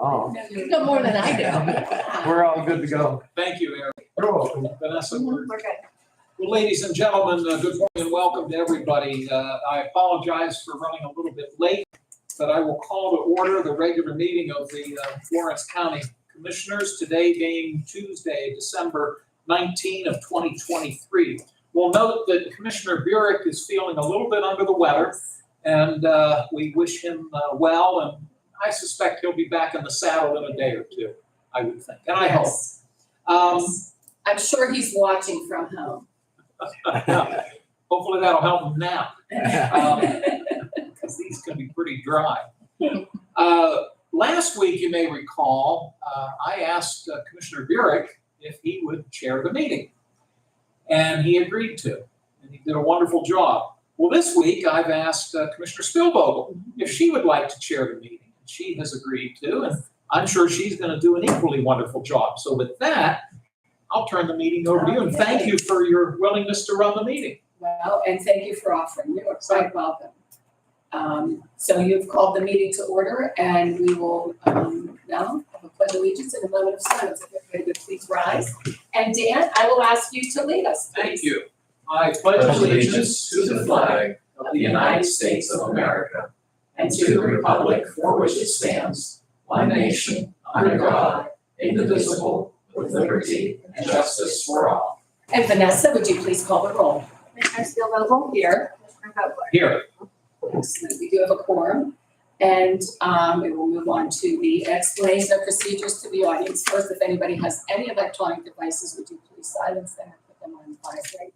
Oh, You know more than I do. we're all good to go. Thank you, Eric. You're welcome. Vanessa, We're good. well, ladies and gentlemen, good morning and welcome to everybody. I apologize for running a little bit late, but I will call to order the regular meeting of the Florence County Commissioners, today being Tuesday, December 19 of 2023. We'll note that Commissioner Burek is feeling a little bit under the weather, and we wish him well, and I suspect he'll be back in the saddle in a day or two, I would think, and I hope. I'm sure he's watching from home. Hopefully that'll help him now, because these can be pretty dry. Last week, you may recall, I asked Commissioner Burek if he would chair the meeting, and he agreed to, and he did a wonderful job. Well, this week, I've asked Commissioner Spielvogel if she would like to chair the meeting. She has agreed to, and I'm sure she's going to do an equally wonderful job. So with that, I'll turn the meeting over to you, and thank you for your willingness to run the meeting. Well, and thank you for offering. You're quite welcome. So you've called the meeting to order, and we will now have a pledge of allegiance and a moment of silence. If everybody would please rise. And Dan, I will ask you to lead us, please. Thank you. I pledge allegiance to the flag of the United States of America and to the republic for which it stands, one nation, under God, indivisible, with liberty and justice for all. And Vanessa, would you please call the roll? Commissioner Spielvogel? Here. Commissioner Vogler? Here. Excellent. We do have a quorum, and we will move on to the explanation of procedures to the audience. First, if anybody has any electronic devices, would you please silence them and put them on vibrate?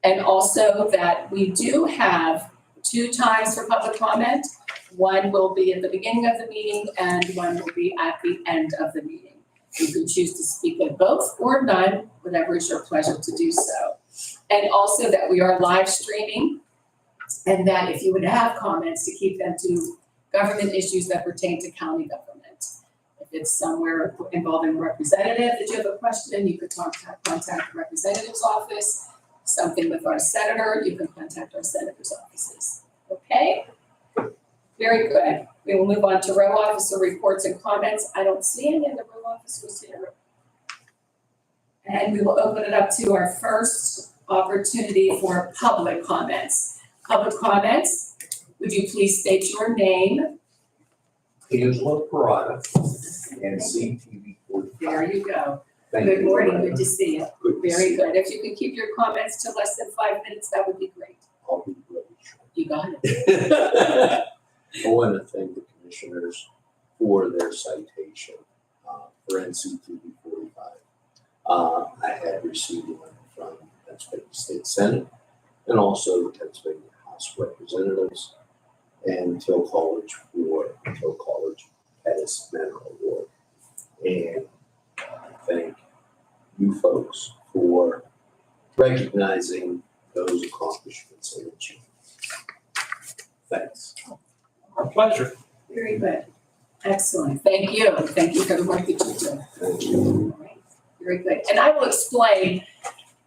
And also that we do have 2 times for public comment. One will be at the beginning of the meeting, and one will be at the end of the meeting. You can choose to speak at both or none, whatever is your pleasure to do so. And also that we are live streaming, and that if you would have comments, to keep them to government issues that pertain to county government. If it's somewhere involving a representative that you have a question, you could contact the representative's office. Something with our senator, you can contact our senator's offices. Okay? Very good. We will move on to row officer reports and comments. I don't see any of the row officers here. And we will open it up to our first opportunity for public comments. Public comments, would you please state your name? Angela Parada, NCTV 45. There you go. Thank Good you. morning, good to see you. Good to see Very you. good. If you could keep your comments to less than 5 minutes, that would be great. I'll be really You got it. short. I want to thank the commissioners for their citation for NCTV 45. I had received one from Pennsylvania State Senate and also the Pennsylvania House of Representatives and Till College for Till College Pettis Manor Award. And I thank you folks for recognizing those accomplishments and achievements. Thanks. Our pleasure. Very good. Excellent. Thank you. Thank you for the work that you do. Thank you. All right. Very good. And I will explain,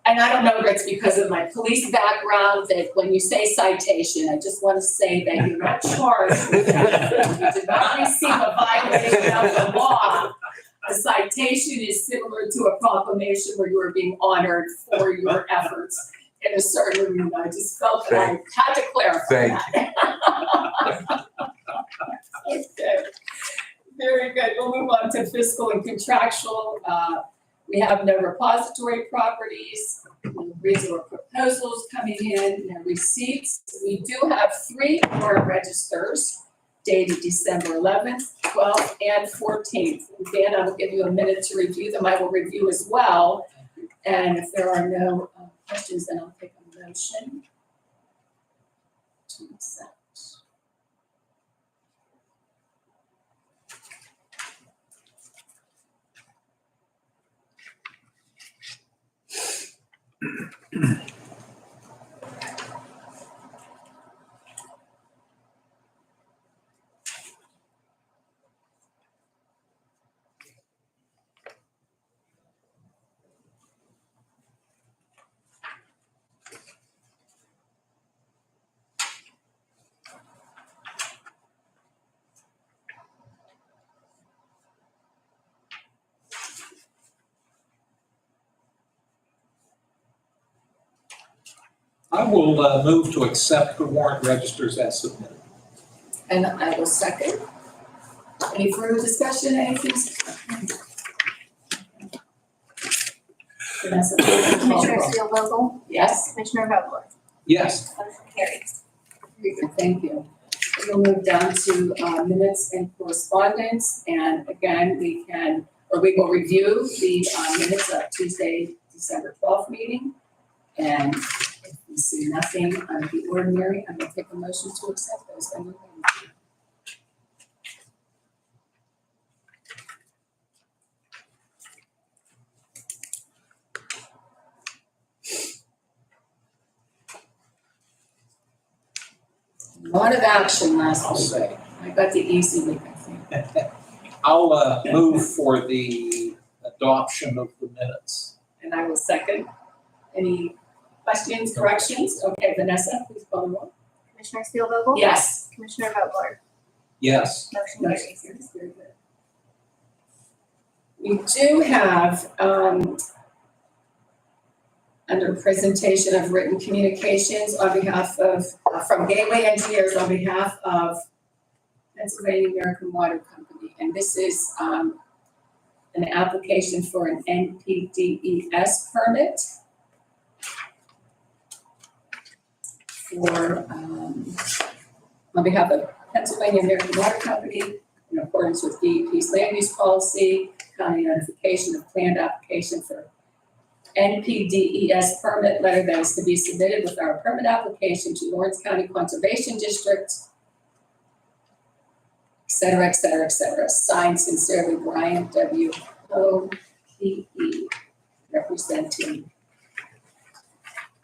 and I don't know if it's because of my police background, that when you say citation, I just want to say that you're not charged with that. You did not receive a violation of the law. A citation is similar to a proclamation where you are being honored for your efforts in a certain arena. I just felt that I had to clarify Thank that. Okay. Very good. We'll move on to fiscal and contractual. We have no repository properties, no reasonable proposals coming in, no receipts. We do have 3 warrant registers dated December 11th, 12th, and 14th. And Dan, I will give you a minute to review them. I will review as well. And if there are no questions, then I'll take a motion to accept. I will move to accept the warrant registers as submitted. And I will second. Any further discussion, anything? Vanessa, please call the Commissioner roll. Spielvogel? Yes? Commissioner Vogler? Yes, Motion carries. Very good, thank you. We'll move down to minutes and correspondence, and again, we will review the minutes of Tuesday, December 12th meeting. And if we see nothing out of the ordinary, I'm gonna take a motion to accept those. A lot of action last I'll week. say. I got the easy week, I think. I'll move for the adoption of the minutes. And I will second. Any questions, corrections? Okay, Vanessa, please call the roll. Commissioner Spielvogel? Yes. Commissioner Vogler? Yes, Motion Motion carries. carries. Very good. We do have, under presentation of written communications on behalf of, from Gateway Engineers on behalf of Pennsylvania American Water Company. And this is an application for an NPDES permit for, on behalf of Pennsylvania American Water Company, in accordance with DEP's land use policy, county notification of planned application for NPDES permit letter that is to be submitted with our permit application to Lawrence County Conservation District, et cetera, et cetera, et cetera. Signed sincerely, Brian W. O.P.E., representing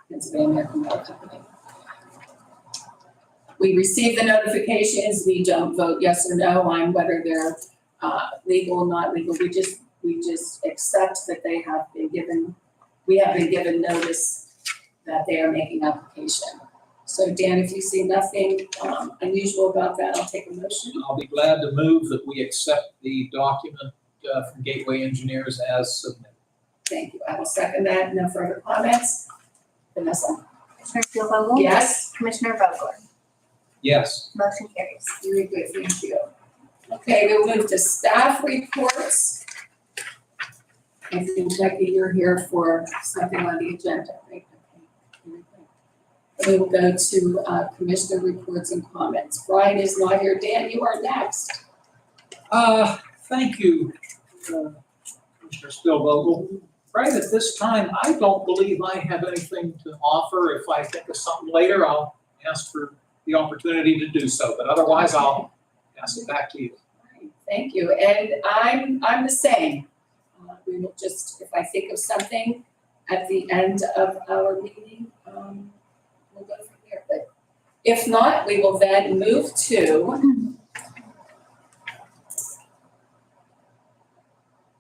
Pennsylvania American Water Company. We receive the notifications, we don't vote yes or no on whether they're legal, not legal. We just accept that they have been given, we have been given notice that they are making application. So Dan, if you see nothing unusual about that, I'll take a motion. I'll be glad to move that we accept the document from Gateway Engineers as submitted. Thank you. I will second that. No further comments. Vanessa? Commissioner Spielvogel? Yes? Commissioner Vogler? Yes, Motion carries. Very good, thank you. Okay, we'll move to staff reports. I think Becky, you're here for something on the agenda, right? Okay, very good. We will go to commissioner reports and comments. Brian is not here. Dan, you are next. thank you, Commissioner Spielvogel. Right at this time, I don't believe I have anything to offer. If I think of something later, I'll ask for the opportunity to do so, but otherwise I'll pass it back to you. Thank you, and I'm the same. We will just, if I think of something at the end of our meeting, we'll go from there. But if not, we will then move to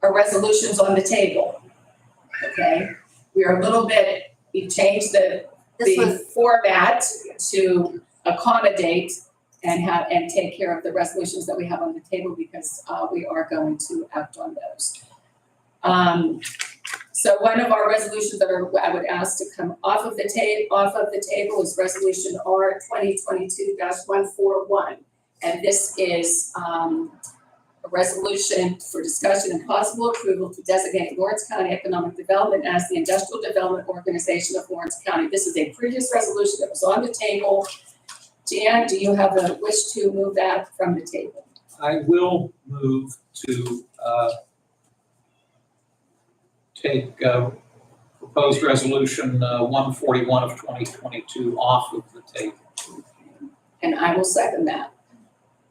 our resolutions on the table. Okay, we are a little bit, we changed This the was, format to accommodate and take care of the resolutions that we have on the table because we are going to act on those. So one of our resolutions that I would ask to come off of the table is Resolution R 2022-141. And this is a resolution for discussion and possible approval to designate Lawrence County Economic Development as the Industrial Development Organization of Lawrence County. This is a previous resolution that was on the table. Jan, do you have a wish to move that from the table? I will move to take proposed resolution 141 of 2022 off of the table. And I will second that.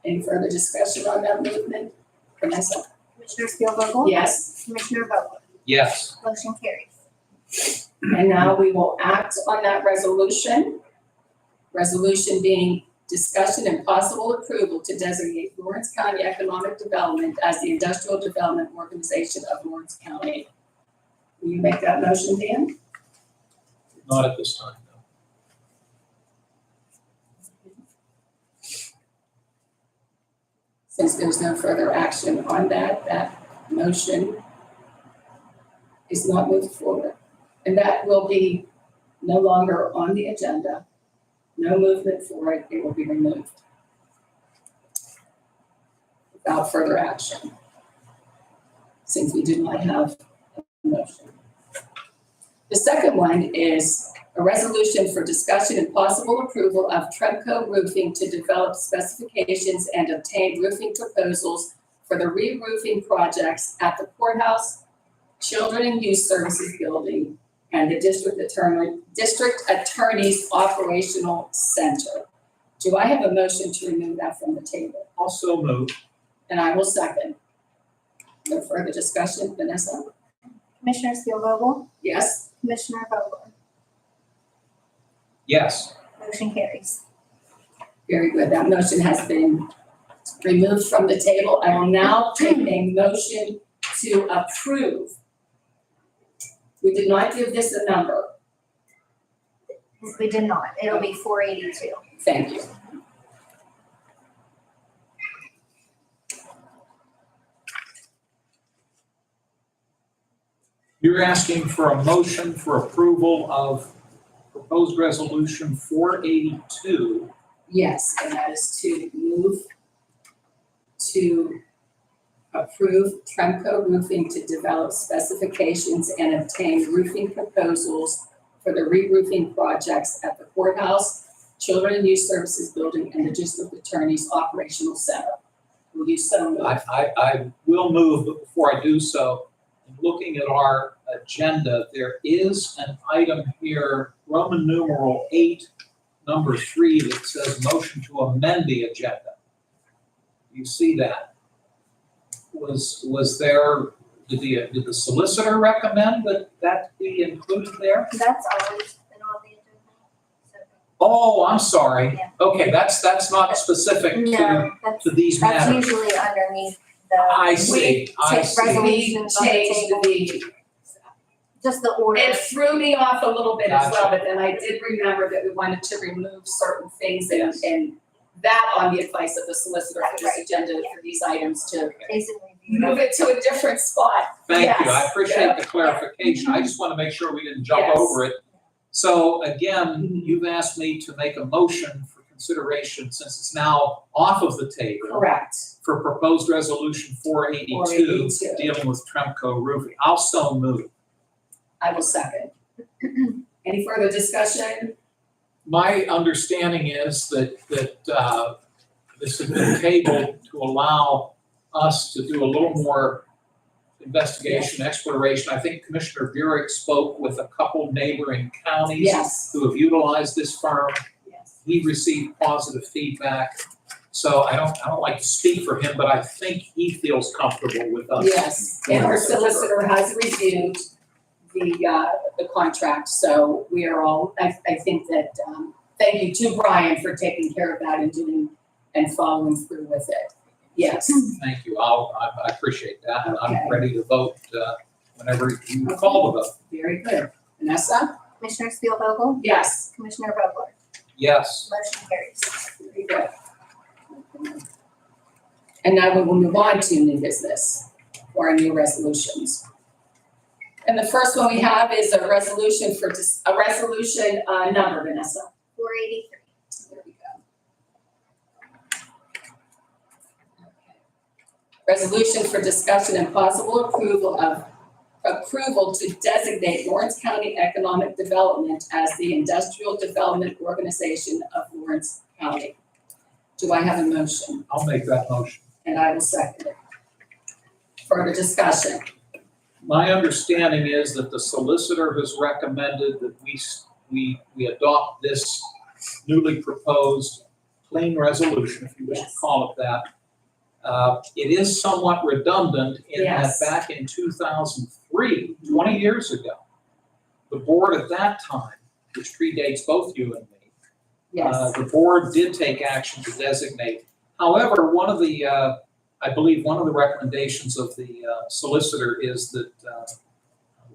Any further discussion on that movement? Vanessa? Commissioner Spielvogel? Yes. Commissioner Vogler? Yes, Motion carries. And now we will act on that resolution. Resolution being discussion and possible approval to designate Lawrence County Economic Development as the Industrial Development Organization of Lawrence County. Will you make that motion, Dan? not at this time, no. Since there's no further action on that, that motion is not moved forward. And that will be no longer on the agenda, no movement for it, it will be removed without further action, since we do not have a motion. The second one is a resolution for discussion and possible approval of Tremco Roofing to develop specifications and obtain roofing proposals for the re-roofing projects at the courthouse, Children and Youth Services Building, and the district attorney's operational center. Do I have a motion to remove that from the table? Also move. And I will second. No further discussion, Vanessa? Commissioner Spielvogel, Yes? Commissioner Vogler, Yes. motion carries. Very good. That motion has been removed from the table. I will now take a motion to approve. We did not give this a number. We did not. It'll be 482. Thank you. You're asking for a motion for approval of proposed resolution 482. Yes, and that is to move to approve Tremco Roofing to develop specifications and obtain roofing proposals for the re-roofing projects at the courthouse, Children and Youth Services Building, and the district attorney's operational center. Will you so move? I will move, but before I do so, in looking at our agenda, there is an item here, Roman numeral 8, number 3, that says motion to amend the agenda. You see that? Was there, did the solicitor recommend that be included there? That's always been on the agenda. So, Oh, I'm sorry. Yeah. Okay, that's not specific no, that's, to these that's matters. usually underneath the. I see, I take see. We resolutions on the changed table. the, Just the order. it threw me off a little bit as well, Gotcha. but then I did remember that we wanted to remove certain things and that on the advice of the solicitor for this agenda for these items to Jason reviewed move it to a different spot. Thank you, I Yes. appreciate the clarification, I just want to make sure we didn't jump Yes. over it. So again, you've asked me to make a motion for consideration, since it's now off of the table, Correct. for proposed resolution 482, 482. dealing with Tremco Roofing. I'll so move. I will second. Any further discussion? My understanding is that this has been tabled to allow us to do a little more investigation, exploration. I think Commissioner Burek spoke with a couple neighboring counties Yes. who have utilized this firm. Yes. He received positive feedback. So I don't like to speak for him, but I think he feels comfortable with us. Yes, and our solicitor has reviewed the contract, so we are all, I think that, thank you to Brian for taking care of that and doing and following through with it. Yes, Thank you. I appreciate that. And Okay. I'm ready to vote whenever you call the vote. very good. Vanessa? Commissioner Spielvogel, Yes. Commissioner Vogler, Yes. motion carries. Very good. And now we will move on to new business or our new resolutions. And the first one we have is a resolution number, Vanessa. 483. There we go. Resolution for discussion and possible approval to designate Lawrence County Economic Development as the Industrial Development Organization of Lawrence County. Do I have a motion? I'll make that motion. And I will second it. Further discussion? My understanding is that the solicitor has recommended that we adopt this newly proposed clean resolution, if you wish to Yes. call it that. It is somewhat redundant in that Yes. back in 2003, 20 years ago, the board at that time, which predates both you and me, Yes. the board did take action to designate. However, I believe one of the recommendations of the solicitor is that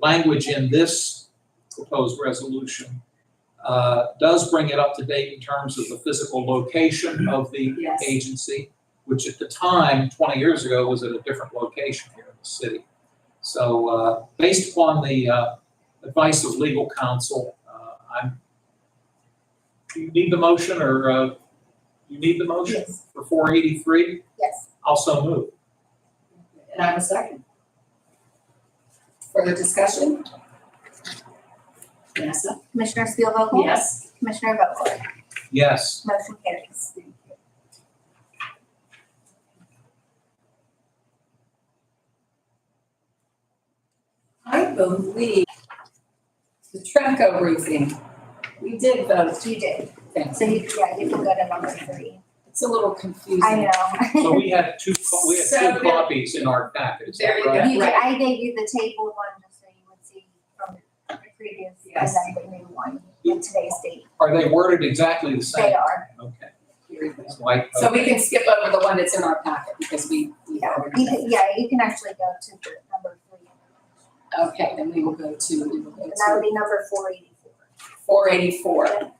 language in this proposed resolution does bring it up to date in terms of the physical location of the Yes. agency, which at the time, 20 years ago, was at a different location here in the city. So based upon the advice of legal counsel, Do you need the motion or, you need the motion Yes. for 483? Yes. Also move. And I have a second. Further discussion? Vanessa? Commissioner Spielvogel? Yes. Commissioner Vogler? Yes. Motion carries. I believe the Tremco roofing, we did vote, You did. things. So you can go to number 3. It's a little confusing. I know. So we had two So two there- copies in our packet, is There that you go. right? You, Right. I gave you the table one just so you would see from the previous, Yes. and then the new one with today's date. Are they worded exactly the They same? are. Okay. Here we go. It's like, So we can skip over the one that's in our packet because we Yeah, voted. you can actually go to the number 3. Okay, then we will go to, And that would be number 484. 484.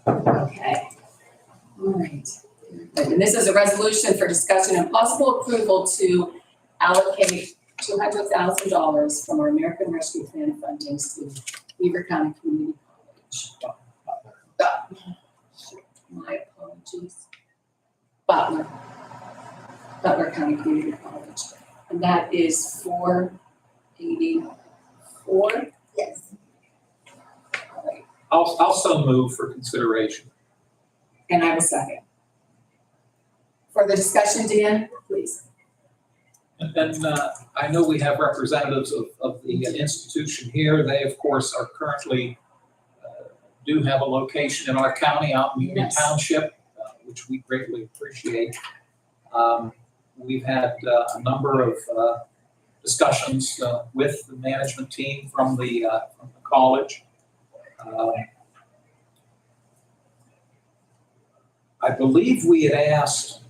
Okay. All right. And this is a resolution for discussion and possible approval to allocate $200,000 from our American Rescue Plan fundings to Beaver County Community College. My apologies. Butler County Community College. And that is 484. Yes. All right. I'll also move for consideration. And I have a second. Further discussion, Dan, please. And then I know we have representatives of the institution here. They, of course, are currently, do have a location in our county out in Union Yes. Township, which we greatly appreciate. We've had a number of discussions with the management team from the college. I believe we had asked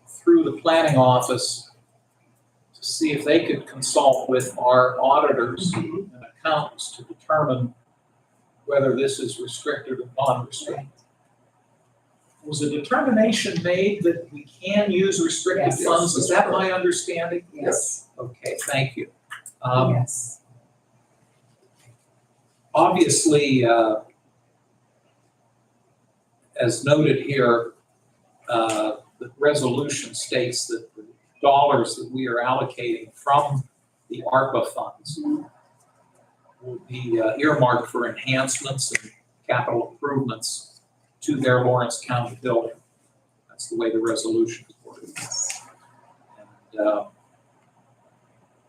through the planning office to see if they could consult with our auditors and accountants to determine whether this is restricted or non-restricted. Was a determination made that we can use restricted Yes. funds? Is that my understanding? Yes. Okay, thank you. Yes. Obviously, as noted here, the resolution states that the dollars that we are allocating from the ARPA funds will be earmarked for enhancements and capital improvements to their Lawrence County building. That's the way the resolution is worded. And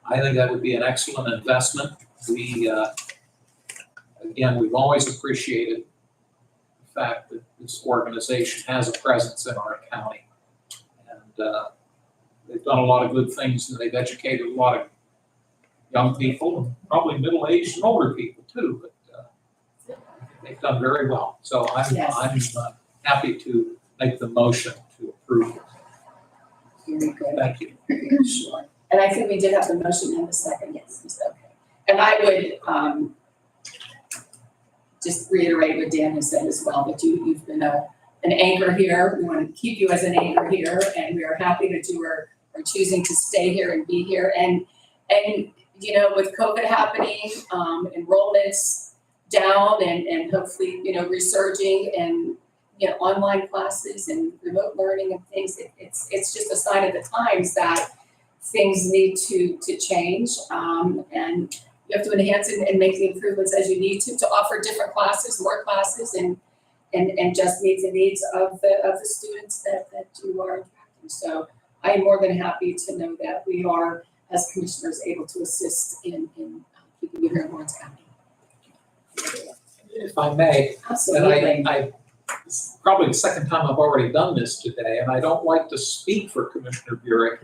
I think that would be an excellent investment. We, again, we've always appreciated the fact that this organization has a presence in our county. And they've done a lot of good things, and they've educated a lot of young people, and probably middle-aged and older people too, but they've done very well. So Yes. I'm happy to make the motion to approve it. Very good. Thank you. Sure. And I think we did have the motion and the second, yes, okay. And I would just reiterate what Dan has said as well, that you've been an anchor here. We want to keep you as an anchor here, and we are happy that you are choosing to stay here and be here. And you know, with COVID happening, enrollments down and hopefully, you know, resurging, and you know, online classes and remote learning and things, it's just a sign of the times that things need to change, and you have to enhance and make the improvements as you need to offer different classes, more classes, and just meet the needs of the students that you are attracting. So I am more than happy to know that we are, as commissioners, able to assist in keeping you here in Lawrence County. If I may, Absolutely. and this is probably the second time I've already done this today, and I don't like to speak for Commissioner Burek,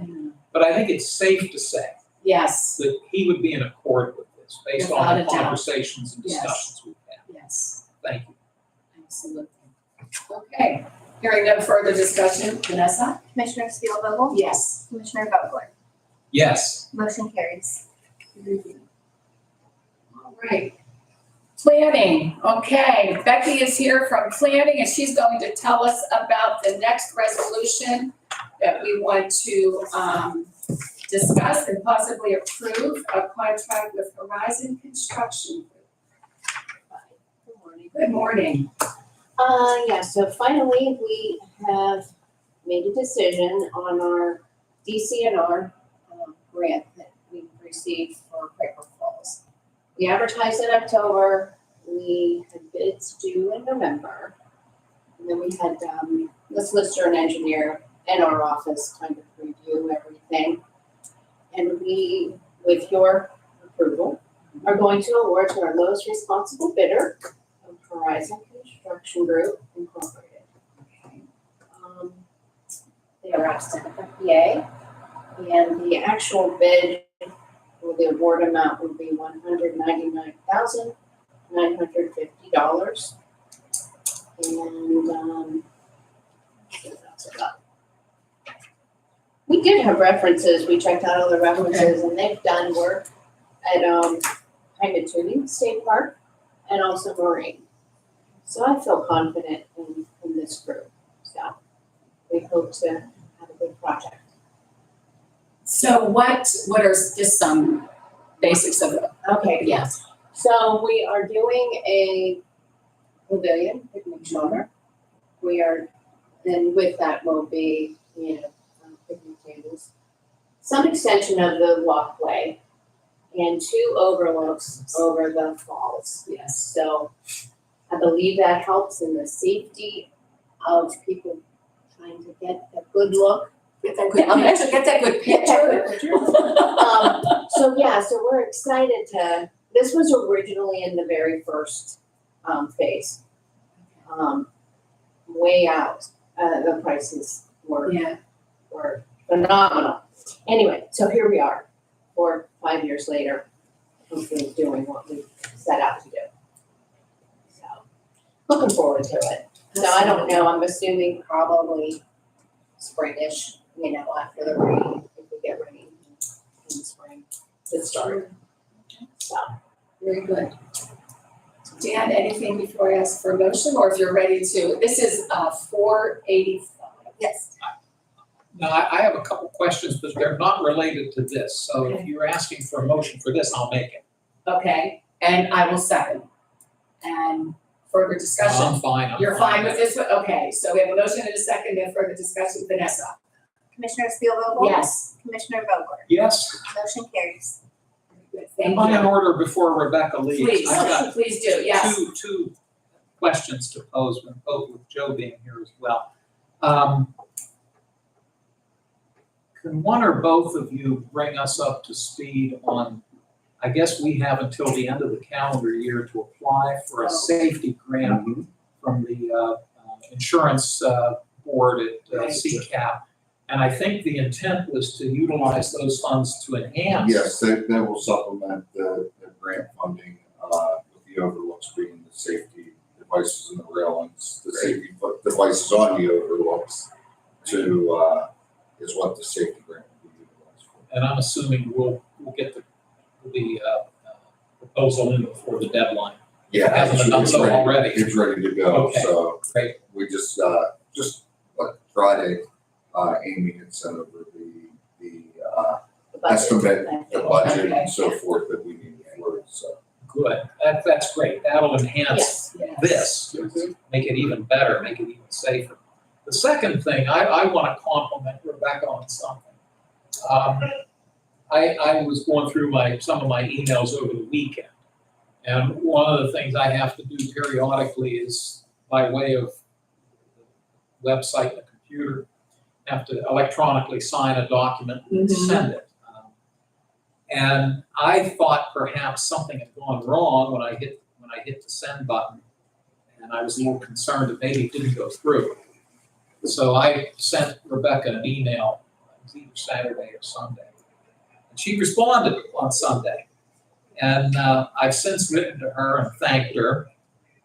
but I think it's safe to say Yes, that he would be in accord with this based Without on a the doubt. conversations and Yes. discussions we've had. yes, Thank you. absolutely. Okay, hearing no further discussion, Vanessa? Commissioner Spielvogel? Yes. Commissioner Vogler? Yes, Motion carries. All right. Planning, okay, Becky is here from planning, and she's going to tell us about the next resolution that we want to discuss and possibly approve a contract with Horizon Construction Group. Good morning. Good morning. Yeah, so finally, we have made a decision on our DCNR grant that we received for Quaker Falls. We advertised in October, we had bids due in November. And then we had the solicitor and engineer in our office kind of review everything. And we, with your approval, are going to award to our lowest responsible bidder, Horizon Construction Group Incorporated. They are asked to FPA, and the actual bid for the award amount would be $199,950. And so that's about. We did have references, we checked out all the references, and they've done work at Heimatuni State Park and also Marine. So I feel confident in this group, so we hope to have a good project. So what are just some basics of it? Okay, Yes. so we are doing a pavilion, picnic shelter. We are, and with that will be, picnic tables. Some extension of the walkway and 2 overlooks over the falls. Yes. So I believe that helps in the safety of people trying to get a good look. Get that good picture, get that good picture. So we're excited this was originally in the very first phase. Way out, the prices were Yeah. phenomenal. Anyway, so here we are, 4 or 5 years later, hopefully doing what we set out to do. So, looking forward to it. So I don't know, I'm assuming probably springish, after the rain, if we get rain in the spring to start. So, Very good. Dan, anything before I ask for a motion, or if you're ready to, this is 485. yes. Now, I have a couple questions, but they're not related to this. So if you're asking for a motion for this, I'll make it. Okay, and I will second. And further discussion? I'm fine. I'm You're fine with this one? Okay, so we have a motion and a second, and further discussion. Vanessa? Commissioner Spielvogel? Yes. Commissioner Vogler? Yes. Motion carries. Good, thank On an you. order before Rebecca leaves. Please, I've got please do, yes. two questions to pose, both with Joe being here as well. Can one or both of you bring us up to speed on, I guess we have until the end of the calendar year to apply for a safety grant from the insurance board at Right. CCAP. And I think the intent was to utilize those funds to enhance. Yes, they will supplement the grant funding, with the overlooks being the safety devices and the railings, the safety devices on the overlooks is what the safety grant will be utilized for. And I'm assuming we'll get the proposal in before the deadline. Yeah, Hasn't been done so ready. already. It's ready to go, Okay, so great. we just like Friday, Amy had sent over the budget. estimate, the budget Okay. and so forth that we need for it, so. Good, that's great, that'll enhance Yes. this, make it even better, make it even safer. The second thing, I want to compliment Rebecca on something. I was going through some of my emails over the weekend, and one of the things I have to do periodically is, by way of the website and the computer, have to electronically sign a document and Mhm. send it. And I thought perhaps something had gone wrong when I hit the send button, and I was a little concerned that maybe it didn't go through. So I sent Rebecca an email, it was either Saturday or Sunday, and she responded on Sunday. And I've since written to her and thanked her.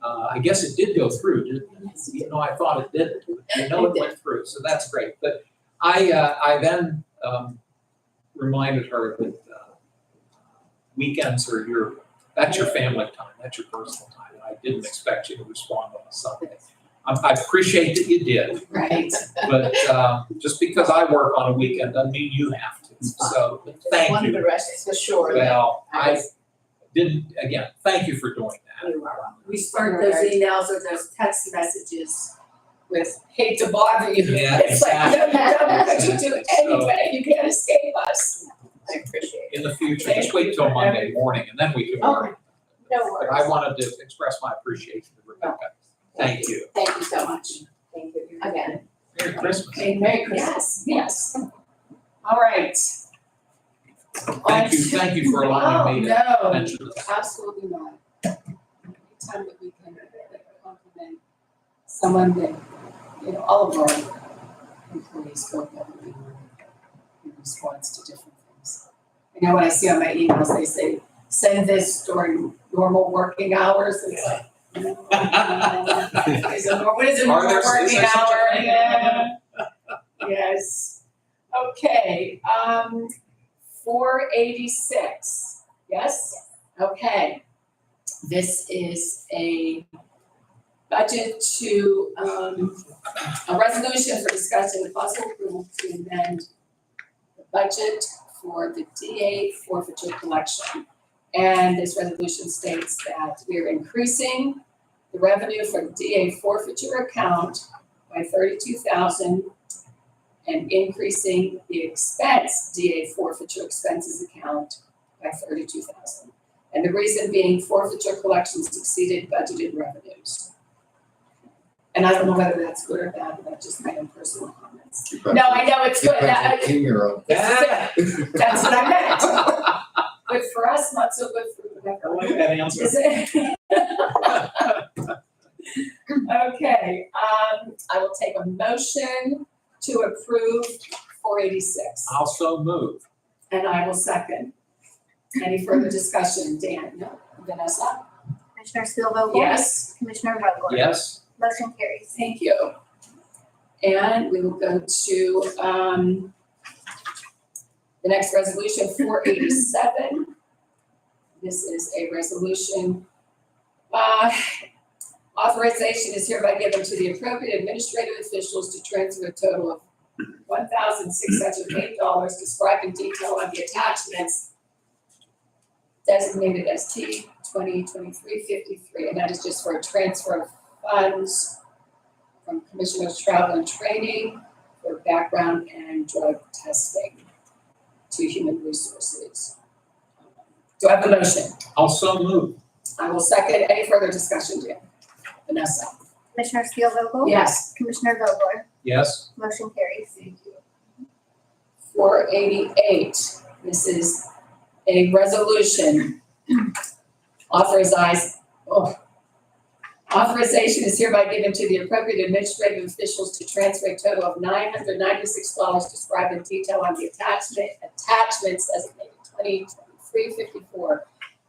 I guess it did go through, didn't it? Even though I thought it didn't. It went through, so that's great. But I then reminded her that weekends are that's your family time, that's your personal time. And I didn't expect you to respond on a Sunday. I appreciate that you did, Right. but just because I work on a weekend doesn't mean you have to. So, thank One of you. the rest for sure. Well, I didn't, again, thank you for doing that. You are welcome. We start those emails or those text messages with hate to bother you. Yeah, It's like, no, you don't, but you do it So- anyway, you can't escape us. I appreciate it. In the future, just wait till Monday morning and then we can worry. No But I worries. wanted to express my appreciation to Rebecca. Thank you. Thank you so much. Thank you again. Merry Christmas. Okay, Merry Christmas. Yes. All right. Thank you for allowing me to Oh, no, mention this. absolutely not. Anytime that we can compliment someone that, you know, all of our employees go above and beyond in response to different things. You know, when I see on my emails, they say, send this during normal working hours, it's like, what is a Are normal there- is working there such a hour? thing? Yeah. Yes. Okay, 486, yes? Okay. This is a budget to, a resolution for discussion with possible approval to amend the budget for the DA forfeiture collection. And this resolution states that we are increasing the revenue for the DA forfeiture account by 32,000 and increasing the expense, DA forfeiture expenses account by 32,000. And the reason being forfeiture collections exceeded budgeted revenues. And I don't know whether that's good or bad, but that's just my own personal comments. No, I know it's good, Depends on your own. that's what I meant. Good for us, not so good for I Rebecca. like that answer. Is it? Okay, I will take a motion to approve 486, I'll so move. and I will second. Any further discussion? Dan? No? Vanessa? Commissioner Spielvogel? Yes? Commissioner Vogler? Yes? Motion carries. Thank you. And we will go to, the next resolution, 487. This is a resolution, authorization is hereby given to the appropriate administrative officials to transfer a total of $1,608 described in detail on the attachments designated as T 2023-53, and that is just for a transfer of funds from Commissioner's Travel and Training for background and drug testing to Human Resources. Do I have a motion? I'll so move. I will second. Any further discussion, Dan? Vanessa? Commissioner Spielvogel? Yes. Commissioner Vogler? Yes? Motion carries. Thank you. 488, this is a resolution authorization is hereby given to the appropriate administrative officials to transfer a total of $996 described in detail on the attachments designated 2023-54.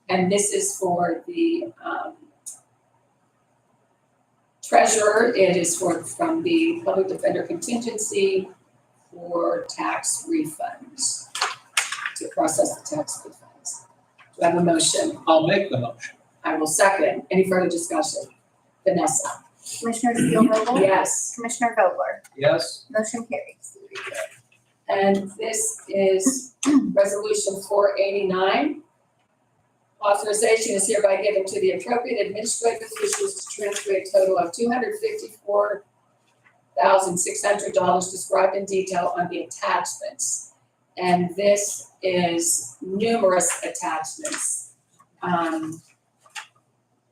And this is for the treasurer. It is from the public defender contingency for tax refunds, to process the tax refunds. Do I have a motion? I'll make the motion. I will second. Any further discussion? Vanessa? Commissioner Spielvogel? Yes. Commissioner Vogler? Yes? Motion carries. And this is resolution 489. Authorization is hereby given to the appropriate administrative officials to transfer a total of $254,600 described in detail on the attachments. And this is numerous attachments.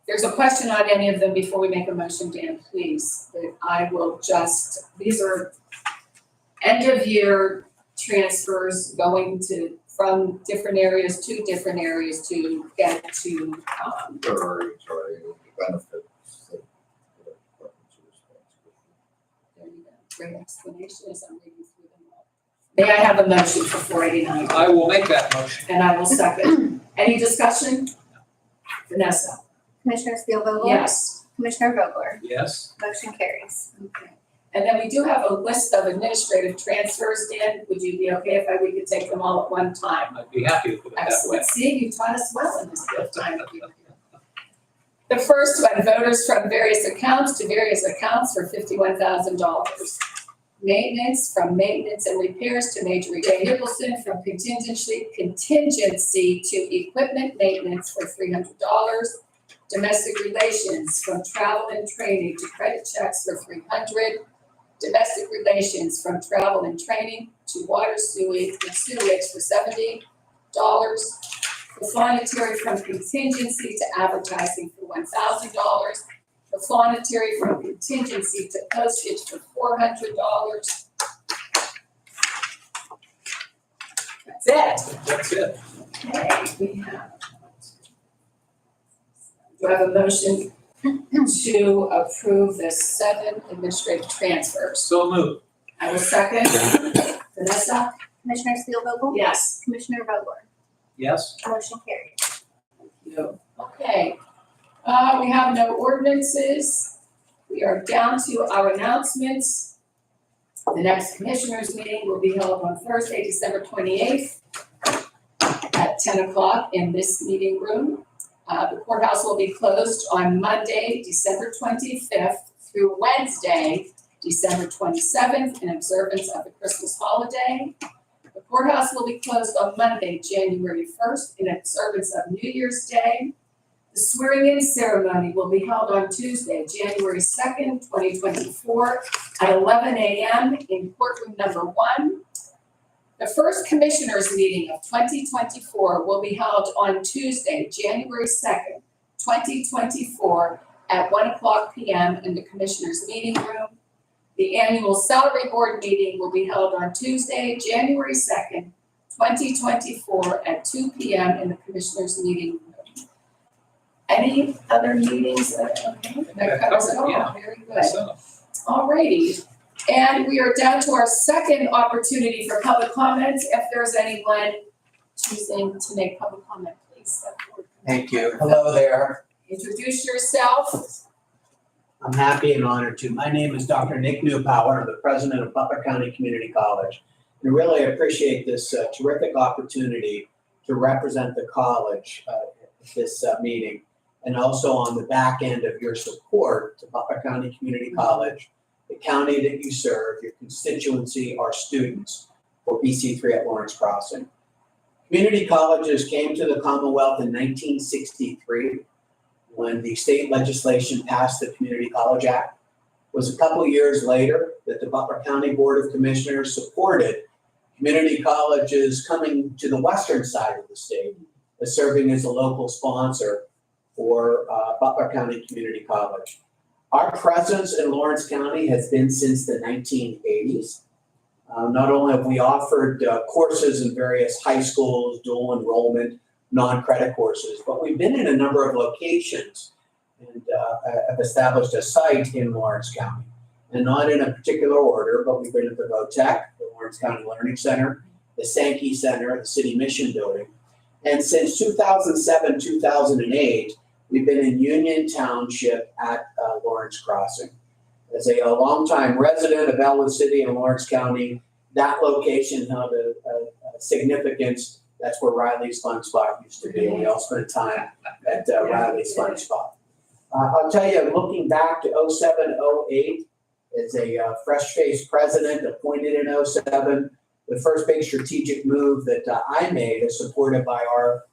There's a question on any of them before we make a motion, Dan, please, but I will just, these are end of year transfers going to, from different areas to get to, Or, sorry, the benefits that the departments are responsible there you go, great explanation as I'm reading through them all. May I have a motion for 489? I will make that motion. And I will second. Any discussion? Vanessa? Commissioner Spielvogel? Yes. Commissioner Vogler? Yes? Motion carries. Okay. And then we do have a list of administrative transfers, Dan. Would you be okay if we could take them all at one time? I'd be happy to put it that way. Excellent. See, you taught us well in this bit of time that we were here. The first one, voters from various accounts to various accounts for $51,000. Maintenance from maintenance and repairs to Major Ray Nicholson, from contingency to equipment maintenance for $300. Domestic relations from travel and training to credit checks for $300. Domestic relations from travel and training to water sewage for $70. Profanatory from contingency to advertising for $1,000. Profanatory from contingency to postage for $400. That's it. That's it. Okay, we have. Do I have a motion to approve the 7 administrative transfers? So moved. I will second. Vanessa? Commissioner Spielvogel? Yes. Commissioner Vogler? Yes? Motion carried. Thank you. Okay. We have no ordinances. We are down to our announcements. The next commissioners meeting will be held on Thursday, December 28th at 10 o'clock in this meeting room. The courthouse will be closed on Monday, December 25th through Wednesday, December 27th in observance of the Christmas holiday. The courthouse will be closed on Monday, January 1st in observance of New Year's Day. The swearing-in ceremony will be held on Tuesday, January 2nd, 2024 at 11 a.m. in courtroom number 1. The first commissioners meeting of 2024 will be held on Tuesday, January 2nd, 2024 at 1:00 p.m. in the commissioners meeting room. The annual salary board meeting will be held on Tuesday, January 2nd, 2024 at 2 p.m. in the commissioners meeting room. Any other meetings? Okay, that covers it all. Yeah. Very good. That's it. All righty. And we are down to our second opportunity for public comments. If there's anyone choosing to make public comment, please step forward. Thank you. Hello there. Introduce yourself. I'm happy and honored to. My name is Dr. Nick Newpower. I'm the president of Butler County Community College. And I really appreciate this terrific opportunity to represent the college at this meeting. And also on the back end of your support to Butler County Community College, the county that you serve, your constituency, our students for BC3 at Lawrence Crossing. Community colleges came to the Commonwealth in 1963 when the state legislation passed the Community College Act. It was a couple of years later that the Butler County Board of Commissioners supported community colleges coming to the western side of the state as serving as a local sponsor for Butler County Community College. Our presence in Lawrence County has been since the 1980s. Not only have we offered courses in various high schools, dual enrollment, non-credit courses, but we've been in a number of locations and have established a site in Lawrence County. And not in a particular order, but we've been at the VOTEC, the Lawrence County Learning Center, the Sankey Center, the City Mission Building. And since 2007, 2008, we've been in Union Township at Lawrence Crossing. As a longtime resident of Elwood City and Lawrence County, that location held a significance. That's where Riley's Fun Spot used to be. We all spent time at Riley's Fun Spot. I'll tell you, looking back to 07, 08, as a fresh-faced president appointed in 07, the first big strategic move that I made, as supported by our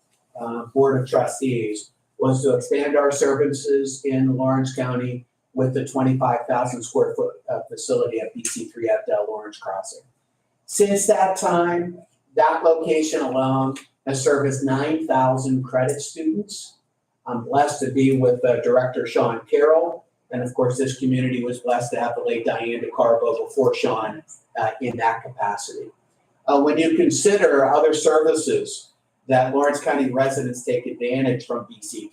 Board of Trustees, was to expand our services in Lawrence County with the 25,000 square foot facility at BC3 at Lawrence Crossing. Since that time, that location alone has serviced 9,000 credit students. I'm blessed to be with Director Sean Carroll. And of course, this community was blessed to have the late Diane DeCarbo before Sean in that capacity. When you consider other services that Lawrence County residents take advantage from BC3,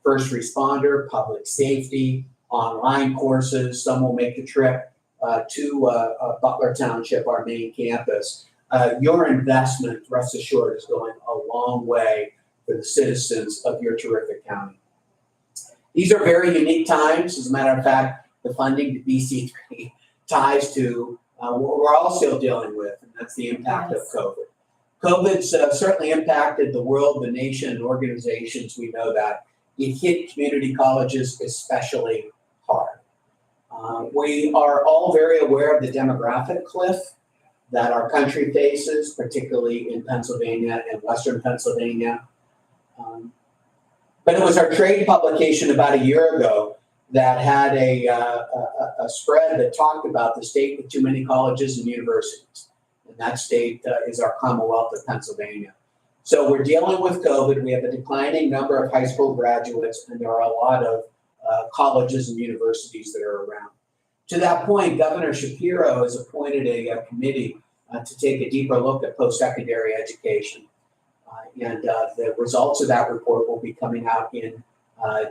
first responder, public safety, online courses, some will make the trip to Butler Township, our main campus. Your investment, rest assured, is going a long way for the citizens of your terrific county. These are very unique times. As a matter of fact, the funding to BC3 ties to what we're all still dealing with, and that's the impact of COVID. COVID's certainly impacted the world, the nation, and organizations, we know that, it hit community colleges especially hard. We are all very aware of the demographic cliff that our country faces, particularly in Pennsylvania and Western Pennsylvania. But it was our trade publication about a year ago that had a spread that talked about the state with too many colleges and universities. And that state is our Commonwealth of Pennsylvania. So we're dealing with COVID. We have a declining number of high school graduates, and there are a lot of colleges and universities that are around. To that point, Governor Shapiro has appointed a committee to take a deeper look at post-secondary education. And the results of that report will be coming out in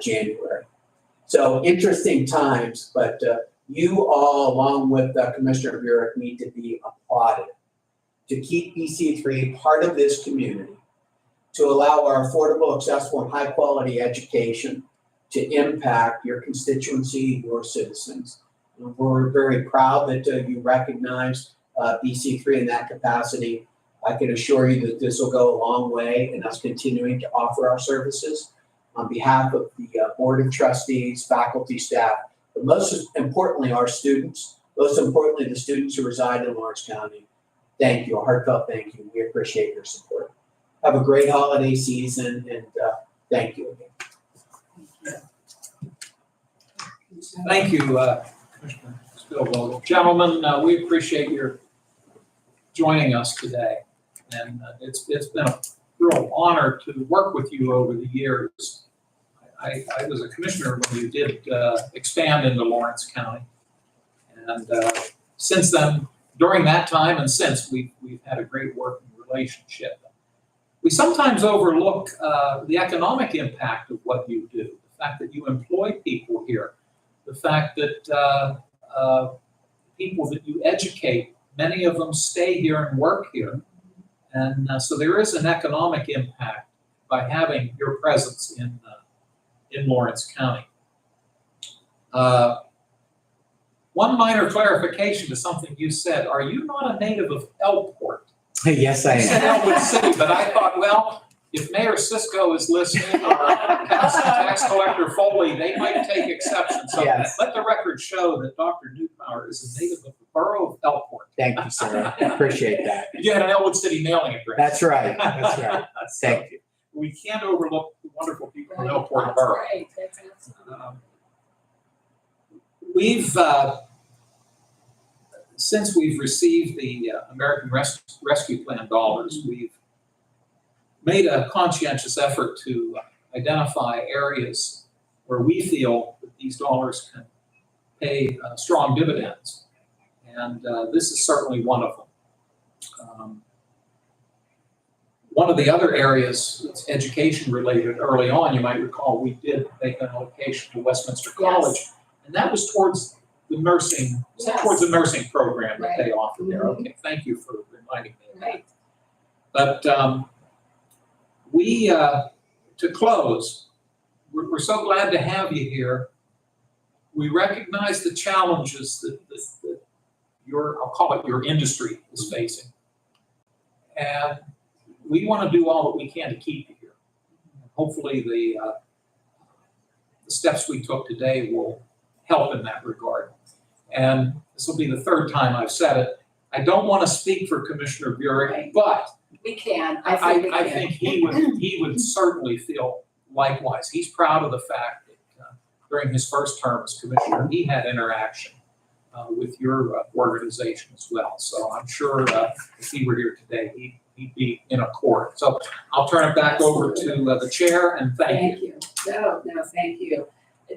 January. So interesting times, but you all, along with Commissioner Burek, need to be applauded to keep BC3 part of this community, to allow our affordable, accessible, and high-quality education to impact your constituency, your citizens. And we're very proud that you recognize BC3 in that capacity. I can assure you that this will go a long way in us continuing to offer our services on behalf of the Board of Trustees, faculty, staff, but most importantly, our students, most importantly, the students who reside in Lawrence County. Thank you, a heartfelt thank you. We appreciate your support. Have a great holiday season, and thank you again. Thank you, Commissioner Spielvogel. Gentlemen, we appreciate your joining us today. And it's been a real honor to work with you over the years. I was a commissioner when you did expand into Lawrence County. And since then, during that time and since, we've had a great working relationship. We sometimes overlook the economic impact of what you do, the fact that you employ people here, the fact that people that you educate, many of them stay here and work here. And so there is an economic impact by having your presence in Lawrence County. One minor clarification to something you said. Are you not a native of Elport? Yes, I You said Elwood City, but I thought, well, if Mayor Cisco is listening or Tax Collector Foley, they might take exception. So Yes. let the record show that Dr. Newpower is a native of the borough of Elport. Thank you, sir. I appreciate that. You had an Elwood City mailing address. That's right. That's right. So Thank you. we can't overlook the wonderful people in Right, Elport that's Borough. great, that's awesome. We've, since we've received the American Rescue Plan dollars, we've made a conscientious effort to identify areas where we feel that these dollars can pay strong dividends. And this is certainly one of them. One of the other areas that's education related early on, you might recall, we did make an allocation to Westminster College. And that was towards the nursing, Yes. towards the nursing program that they offer there. Mhm. Okay, thank you for reminding me of that. Right. But we, to close, we're so glad to have you here. We recognize the challenges that your, I'll call it your industry is facing. And we want to do all that we can to keep you here. Hopefully the steps we took today will help in that regard. And this will be the third time I've said it. I don't want to speak for Commissioner Burek, Right. but We can, I think we can. I think he would certainly feel likewise. He's proud of the fact that during his first term as commissioner, he had interaction with your organization as well. So I'm sure if he were here today, he'd be in accord. So I'll turn it back over to the chair and thank you. No, thank you.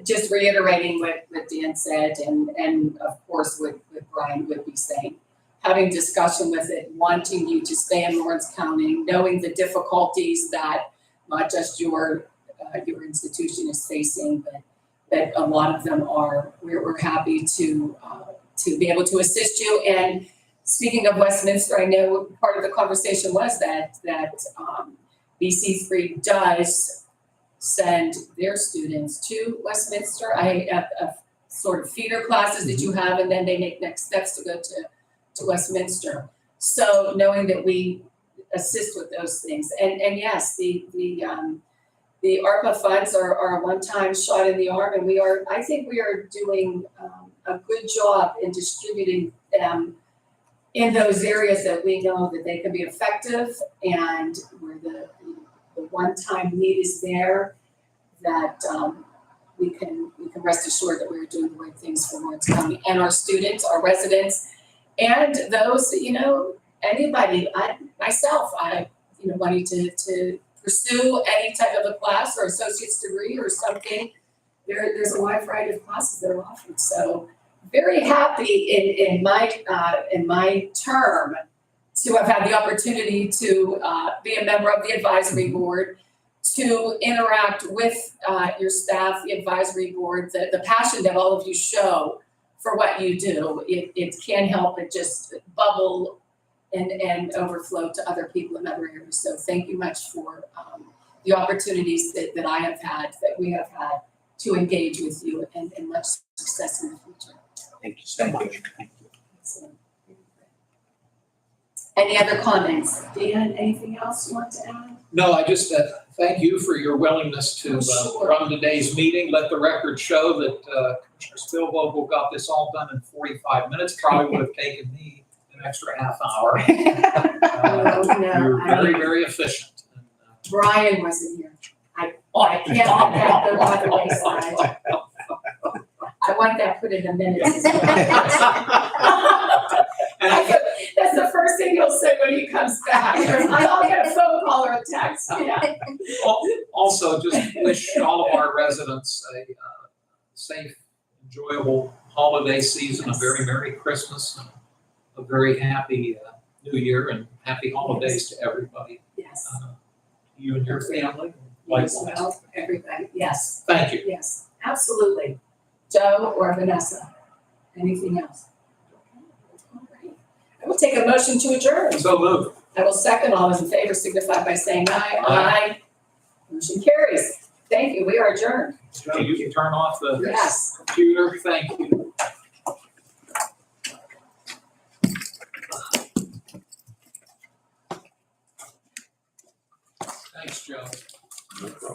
Just reiterating what Dan said and of course what Brian would be saying. Having discussion with it, wanting you to stay in Lawrence County, knowing the difficulties that not just your institution is facing, but that a lot of them are. We're happy to be able to assist you. And speaking of Westminster, I know part of the conversation was that BC3 does send their students to Westminster. I have sort of feeder classes that you have, and then they make next steps to go to Westminster. So knowing that we assist with those things, and yes, the the ARPA funds are a one-time shot in the arm, and I think we are doing a good job in distributing them in those areas that we know that they can be effective, and where the one-time need is there, that we can rest assured that we're doing the right things for Lawrence County and our students, our residents, and those, anybody, myself, wanting to pursue any type of a class or associate's degree or something. There's a wide variety of classes that are offered. So very happy in my term to have had the opportunity to be a member of the advisory board, to interact with your staff, the advisory board, the passion that all of you show for what you do. It can't help but just bubble and overflow to other people in other areas. So thank you much for the opportunities that I have had, that we have had to engage with you, and much success in the future. Thank you so much. Excellent. Any other comments? Dan, anything else you want to add? No, I just thank you for your willingness to Sure. run today's meeting. Let the record show that Commissioner Spielvogel got this all done in 45 minutes. Probably would have taken me an extra half hour. You're very, very efficient. And, Brian wasn't here. I can't let that go by the wayside. I want that put in the minutes. That's the first thing he'll say when he comes back. I'll get a phone call or a text, yeah. Also, just wish all of our residents a safe, enjoyable holiday season, a very Merry Christmas, and a very happy New Year, and happy holidays to everybody, Yes. you and your family. Yes, Likewise. well, everybody, yes, Thank you. yes, absolutely. Joe or Vanessa, anything else? All right. I will take a motion to adjourn. So moved. I will second. All those in favor signify by saying aye. Aye. Motion carries. Thank you. We are adjourned. Joe, you can turn off the Yes. computer. Thank you. Thanks, Joe. No problem.